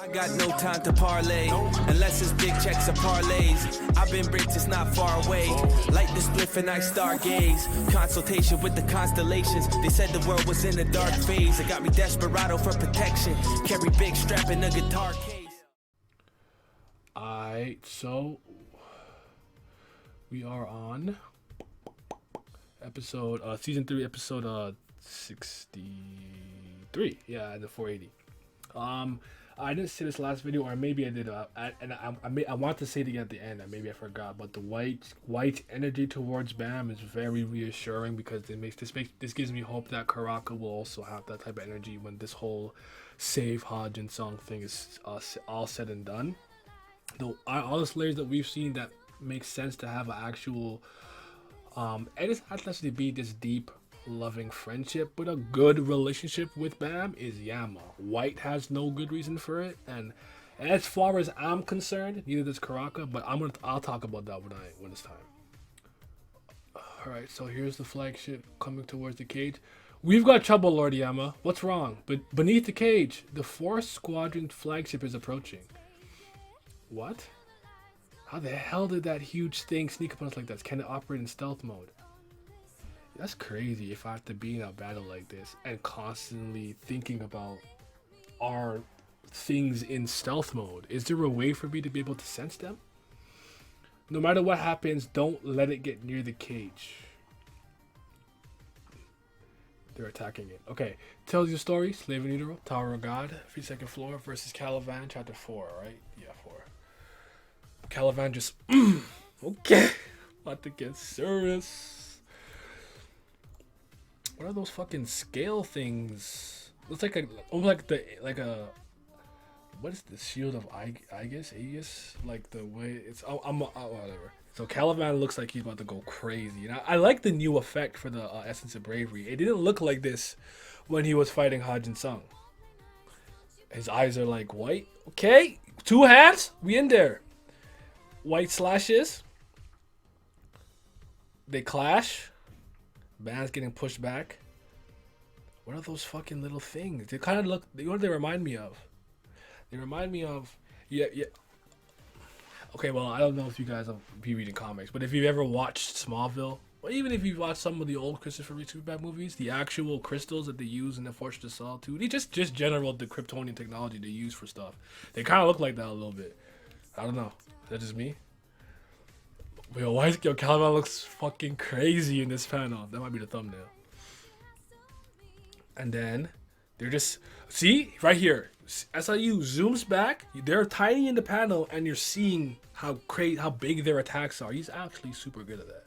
I got no time to parlay, unless it's big checks or parlays. I've been rich, it's not far away. Light the spliff and I stargaze. Consultation with the constellations. They said the world was in a dark phase. It got me desperado for protection. Carry big strap in a guitar case. Alright, so we are on episode season 3, episode 63. Yeah, the 480. I didn't say this last video, or maybe I did. I want to say it again at the end, and maybe I forgot. But the white energy towards Baam is very reassuring because this gives me hope that Karaka will also have that type of energy when this whole save Hajin song thing is all said and done. All the layers that we've seen that makes sense to have an actual it doesn't have to be this deep loving friendship, but a good relationship with Baam is Yama. White has no good reason for it, and as far as I'm concerned, neither does Karaka, but I'll talk about that when it's time. Alright, so here's the flagship coming towards the cage. We've got trouble, Lord Yama. What's wrong? But beneath the cage, the 4th Squadron flagship is approaching. What? How the hell did that huge thing sneak up on us like that? Can it operate in stealth mode? That's crazy if I have to be in a battle like this and constantly thinking about our things in stealth mode. Is there a way for me to be able to sense them? No matter what happens, don't let it get near the cage. They're attacking it. Okay. Tells you a story. Slave and Utero, Tower of God, 52nd floor versus Calivan, chapter 4, right? Yeah, 4. Calivan just... okay. About to get serious. What are those fucking scale things? Looks like what is the shield of Aegis? Like the way it's whatever. So Caliban looks like he's about to go crazy. And I like the new effect for the Essence of Bravery. It didn't look like this when he was fighting Hajin Sung. His eyes are like white. Okay, 2 hands. We in there. White slashes. They clash. Baam's getting pushed back. What are those fucking little things? They kind of look... You know what they remind me of? They remind me of... Yeah. Okay, well, I don't know if you guys will be reading comics, but if you've ever watched Smallville, or even if you've watched some of the old Christopher Reeve Superbad movies, the actual crystals that they use in the Fortress of Solitude, just general the Kryptonian technology they use for stuff, they kind of look like that a little bit. I don't know. Is that just me? Caliban looks fucking crazy in this panel. That might be the thumbnail. And then they're just... See? Right here. SIU zooms back. They're tiny in the panel, and you're seeing how big their attacks are. He's actually super good at that.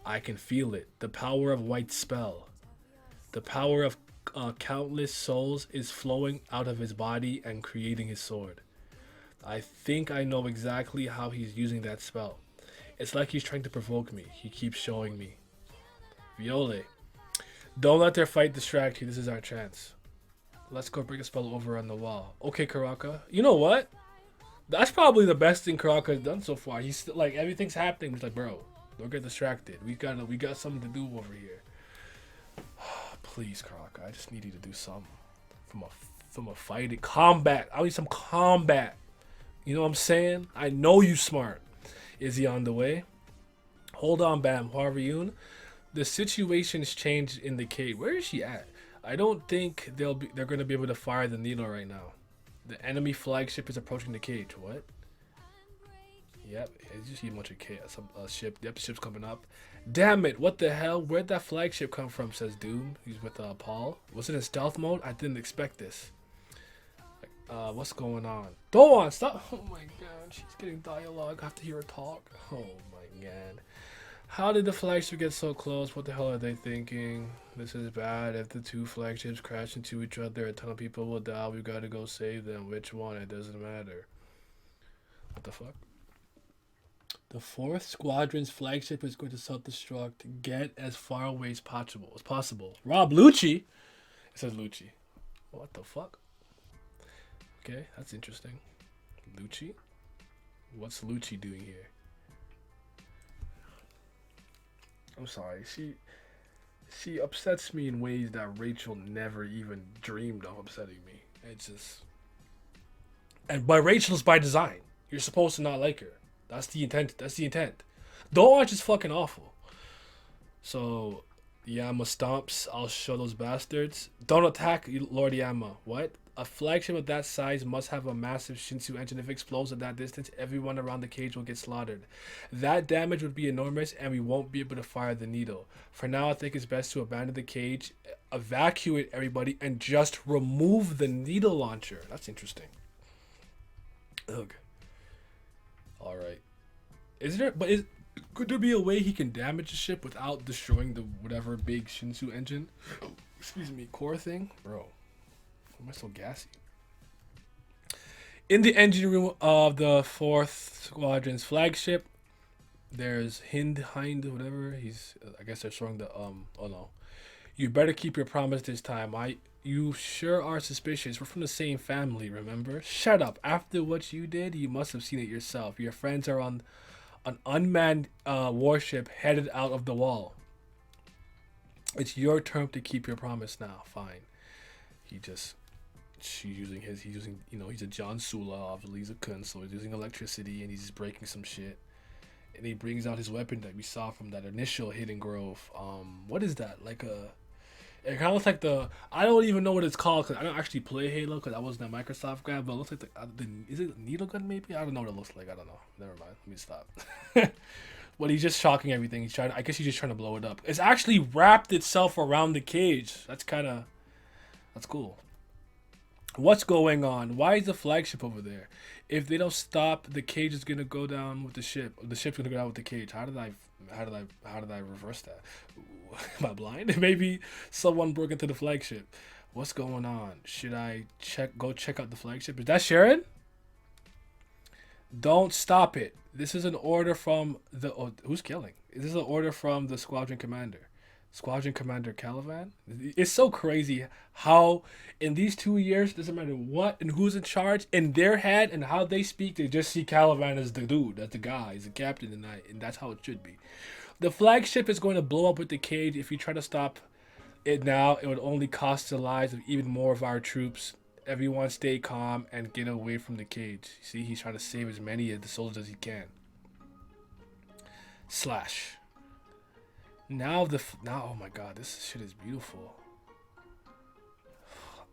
I can feel it. The power of White spell. The power of countless souls is flowing out of his body and creating his sword. I think I know exactly how he's using that spell. It's like he's trying to provoke me. He keeps showing me. Viole. Don't let their fight distract you. This is our chance. Let's go break a spell over on the wall. Okay, Karaka. You know what? That's probably the best thing Karaka has done so far. He's still, like, everything's happening. He's like, bro, don't get distracted. We got something to do over here. Please, Karaka. I just need you to do something. From a fighting combat. I need some combat. You know what I'm saying? I know you smart. Is he on the way? Hold on, Baam. Harveyun. The situation's changed in the cave. Where is she at? I don't think they're going to be able to fire the needle right now. The enemy flagship is approaching the cage. What? Yep. It's just a bunch of ship. Yep, ship's coming up. Damn it. What the hell? Where'd that flagship come from, says Doom. He's with Paul. Was it in stealth mode? I didn't expect this. What's going on? Don't stop. Oh my god, she's getting dialogue. I have to hear her talk. Oh my god. How did the flagship get so close? What the hell are they thinking? This is bad. If the 2 flagships crash into each other, a ton of people will die. We've got to go save them. Which one? It doesn't matter. What the fuck? The 4th Squadron's flagship is going to self-destruct. Get as far away as possible. Rob Lucci? It says Lucci. What the fuck? Okay, that's interesting. Lucci? What's Lucci doing here? I'm sorry. She upsets me in ways that Rachel never even dreamed of upsetting me. It's just... But Rachel's by design. You're supposed to not like her. That's the intent. That's the intent. Don't watch is fucking awful. So, Yama stomps. I'll show those bastards. Don't attack Lord Yama. What? A flagship of that size must have a massive Shinsu engine. If it explodes at that distance, everyone around the cage will get slaughtered. That damage would be enormous, and we won't be able to fire the needle. For now, I think it's best to abandon the cage, evacuate everybody, and just remove the needle launcher. That's interesting. Ugh. All right. Could there be a way he can damage the ship without destroying the whatever big Shinsu engine? Excuse me, core thing, bro. Why am I so gassy? In the engine room of the 4th Squadron's flagship, there's Hind, whatever. I guess they're showing the oh no. You better keep your promise this time. You sure are suspicious. We're from the same family, remember? Shut up. After what you did, you must have seen it yourself. Your friends are on an unmanned warship headed out of the wall. It's your turn to keep your promise now. Fine. He's using, he's a John Sula, obviously he's a kun, so he's using electricity and he's just breaking some shit. And he brings out his weapon that we saw from that initial Hidden Grove. What is that? It kind of looks like I don't even know what it's called because I don't actually play Halo because I wasn't a Microsoft guy, but it looks like is it a needle gun maybe? I don't know what it looks like. I don't know. Never mind. Let me stop. But he's just shocking everything. I guess he's just trying to blow it up. It's actually wrapped itself around the cage. That's cool. What's going on? Why is the flagship over there? If they don't stop, the cage is gonna go down with the ship. The ship's gonna go down with the cage. How did I reverse that? Am I blind? Maybe someone broke into the flagship. What's going on? Should I go check out the flagship? Is that Sharon? Don't stop it. This is an order from who's killing? This is an order from the squadron commander. Squadron Commander Caliban. It's so crazy how in these 2 years, doesn't matter what and who's in charge, in their head and how they speak, they just see Caliban as the dude, that's the guy, he's the captain, and that's how it should be. The flagship is going to blow up with the cage. If you try to stop it now, it would only cost the lives of even more of our troops. Everyone stay calm and get away from the cage. See, he's trying to save as many of the soldiers as he can. Slash. Now, oh my god, this shit is beautiful.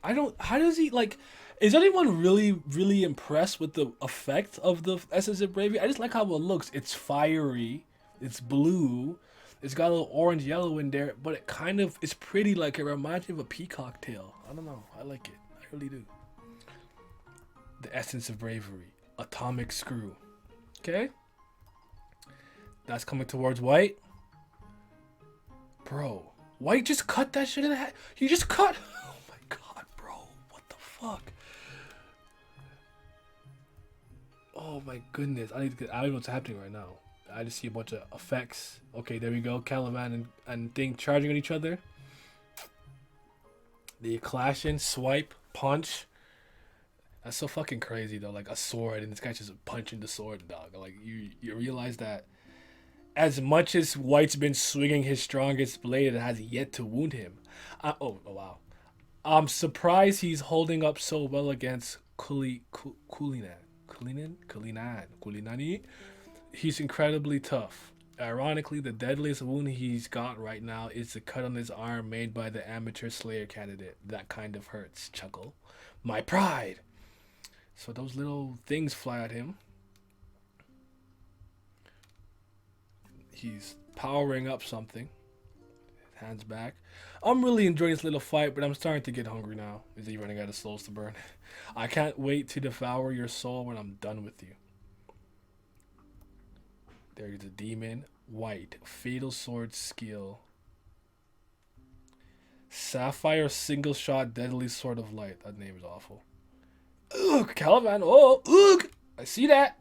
How does he, is anyone really impressed with the effect of the Essence of Bravery? I just like how it looks. It's fiery, it's blue, it's got a little orange yellow in there, but it's pretty, it reminds me of a peacock tail. I don't know, I like it, I really do. The Essence of Bravery, atomic screw. Okay? That's coming towards White. Bro, White just cut that shit in half. He just cut. Oh my god, bro. What the fuck? Oh my goodness. I don't know what's happening right now. I just see a bunch of effects. Okay, there we go. Caliban and Thing charging at each other. They clashing, swipe, punch. That's so fucking crazy though. Like a sword, and this guy's just punching the sword, dog. Like you realize that as much as White's been swinging his strongest blade, it has yet to wound him. Oh wow. I'm surprised he's holding up so well against Kulinani. He's incredibly tough. Ironically, the deadliest wound he's got right now is the cut on his arm made by the amateur Slayer candidate. That kind of hurts. Chuckle. My pride. So those little things fly at him. He's powering up something. Hands back. I'm really enjoying this little fight, but I'm starting to get hungry now. Is he running out of souls to burn? I can't wait to devour your soul when I'm done with you. There's a demon. White. Fatal sword skill. Sapphire single shot deadly sword of light. That name is awful. Ugh, Caliban. Oh, ugh. I see that.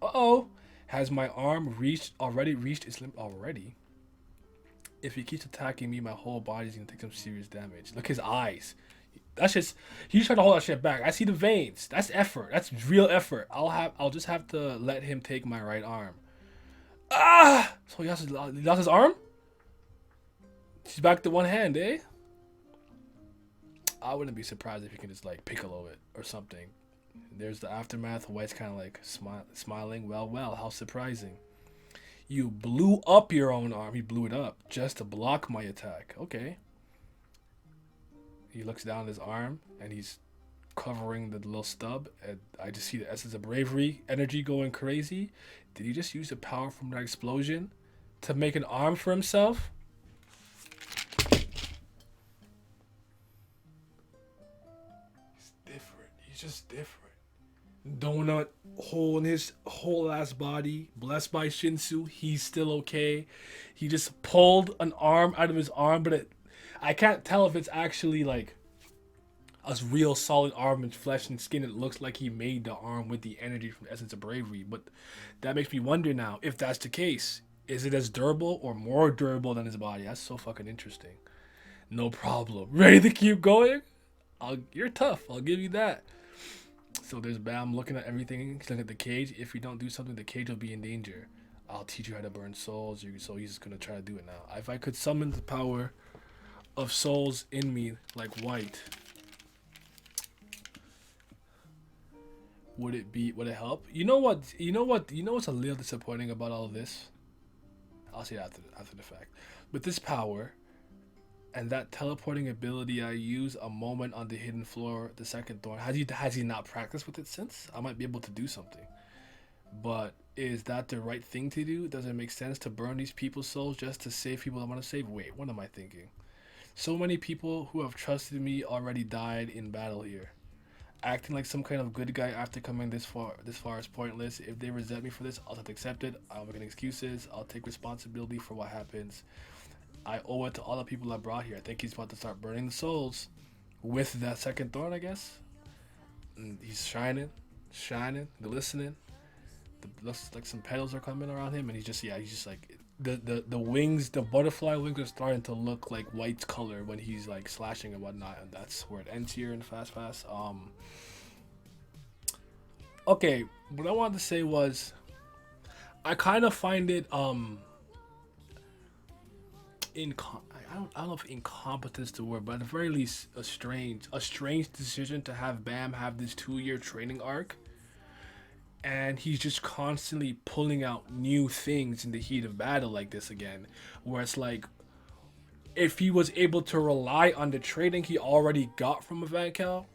Uh-oh. Has my arm already reached its limit already? If he keeps attacking me, my whole body's gonna take some serious damage. Look at his eyes. That's just, he's trying to hold that shit back. I see the veins. That's effort. That's real effort. I'll just have to let him take my right arm. Ah! So he lost his arm? He's back to one hand, eh? I wouldn't be surprised if he can just like Piccolo it or something. there's the aftermath. White's kind of like smiling. Well, how surprising. You blew up your own arm. He blew it up just to block my attack. Okay. He looks down at his arm and he's covering the little stub. And I just see the essence of bravery, energy going crazy. Did he just use the power from that explosion to make an arm for himself? He's different. He's just different. Donut hole in his whole ass body, blessed by Shinsu. He's still okay. He just pulled an arm out of his arm, but I can't tell if it's actually like a real solid arm and flesh and skin. It looks like he made the arm with the energy from the essence of bravery, but that makes me wonder now, if that's the case, is it as durable or more durable than his body? That's so fucking interesting. No problem. Ready to keep going? You're tough. I'll give you that. So there's Baam looking at everything. He's looking at the cage. If you don't do something, the cage will be in danger. I'll teach you how to burn souls. So he's just going to try to do it now. If I could summon the power of souls in me like White, would it help? You know what's a little disappointing about all of this? I'll say after the fact. With this power and that teleporting ability, I use a moment on the hidden floor, the second thorn. Has he not practiced with it since? I might be able to do something. But is that the right thing to do? Does it make sense to burn these people's souls just to save people I want to save? Wait, what am I thinking? So many people who have trusted me already died in battle here. Acting like some kind of good guy after coming this far is pointless. If they resent me for this, I'll have to accept it. I'll make excuses. I'll take responsibility for what happens. I owe it to all the people I brought here. I think he's about to start burning the souls with that second thorn, I guess. And he's shining, glistening. Looks like some petals are coming around him, and he's just like the wings, the butterfly wings are starting to look like White's color when he's like slashing and whatnot, and that's where it ends here in Fast. Okay, what I wanted to say was, I kind of find it I don't know if incompetence the word, but at the very least a strange decision to have Baam have this 2-year training arc, and he's just constantly pulling out new things in the heat of battle like this again, where it's like, if he was able to rely on the training he already got from Evankel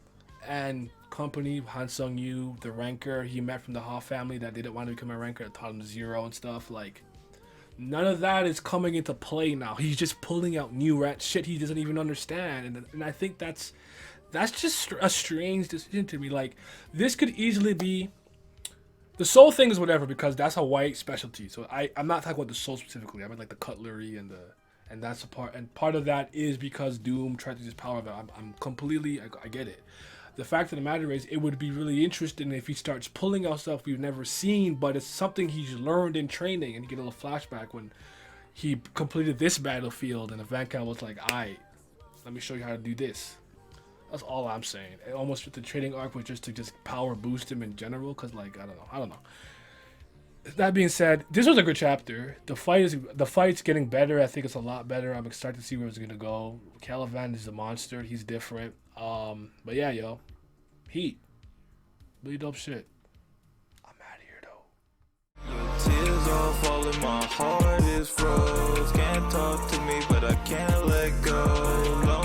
and company, Han Sung Yu, the ranker he met from the Ha family that didn't want to become a ranker, that taught him Zero and stuff, like, none of that is coming into play now. He's just pulling out new shit he doesn't even understand, and I think that's just a strange decision to me. Like, this could easily be the soul thing is whatever, because that's a White specialty. So I'm not talking about the soul specifically. I mean like the cutlery and that's a part. And part of that is because Doom tried to use power of it. I'm completely, I get it. The fact of the matter is, it would be really interesting if he starts pulling out stuff we've never seen, but it's something he's learned in training. And you get a little flashback when he completed this battlefield, and Evankel was like, "Aight, let me show you how to do this." That's all I'm saying. It almost with the trading arc was just to power boost him in general, because like I don't know. That being said, this was a good chapter. The fight's getting better. I think it's a lot better. I'm excited to see where it's gonna go. Caliban is a monster. He's different. But yeah, yo, Heat, really dope shit. I'm out of here though. Your tears all falling, my heart is froze. Can't talk to me, but I can't let go.